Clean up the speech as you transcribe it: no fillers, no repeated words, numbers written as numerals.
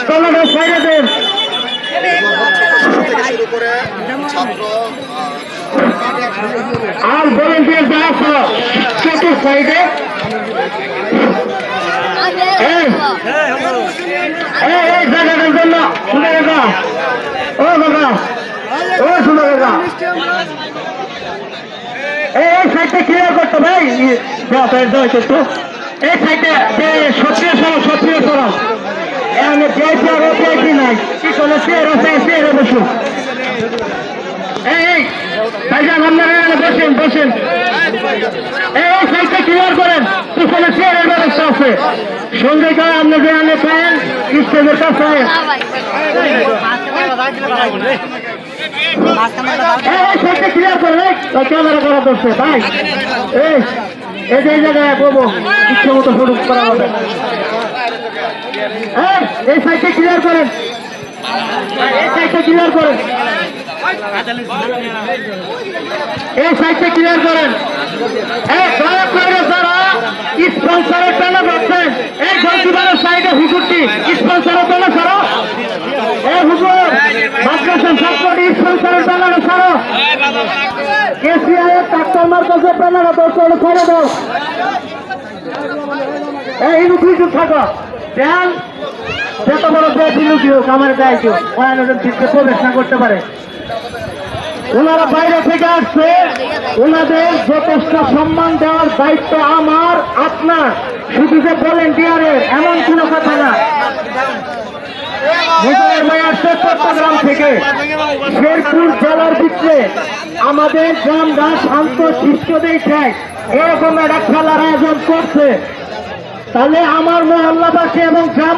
টলাটা সাইডে দেন। আর ভলেন্টিয়ার যা আছে চতুর্থ সাইডে এই জায়গাটার জন্য শুনে গেছা ও দাদা ও শুনে গেছা এই সাইডটা ক্লিয়ার করতো ভাই একটু এই সাইডে সক্রিয় সরম নাই কি করলে চেয়ারে বসুন এই ভাইজান আপনারা বসেন এই সাইডটা ক্লিয়ার করেন পিছনে চেয়ারের ব্যবস্থা আছে সন্ধ্যা আপনি যে আনে পায়েন স্টেজের কাছে সাইডটা ক্লিয়ার করেন ক্যামেরা করা করছে ভাই এই যে জায়গায় বলবো ইচ্ছে মতো ফটো করা হবে এই সাইডটা ক্লিয়ার করেন এই সাইডটা ক্লিয়ার করেন এই সাইডটা ক্লিয়ার করেন দয়া করে যারা স্পন্সরের টানা পাচ্ছেন এই গোলকিপারের সাইডে হুজুরটি স্পন্সরের টানা ছাড়ো এই হুজুর মাদ্রাসা ছাত্রটি স্পন্সরের টানাটা ছাড়ো কেসিআই এর ডাক্তার মার্কাজের টানাটা দরকার ছেড়ে দাও এই হুজুর থাকো দেন যত বড় দিল আমার দেয় কেউ প্রবেশ না করতে পারে ওনারা বাইরে থেকে আসছে ওনাদের যথেষ্ট সম্মান দেওয়ার দায়িত্ব আমার আপনার শুধু যে ভলেন্টিয়ারের এমন কোনো কথা না চট্টগ্রাম থেকে শেরপুর জেলার ভিতরে আমাদের গ্রামরা শান্ত শিষ্ট দেখে এরকম একটা খেলার আয়োজন করছে তাহলে আমার মহল্লাবাসী এবং গ্রাম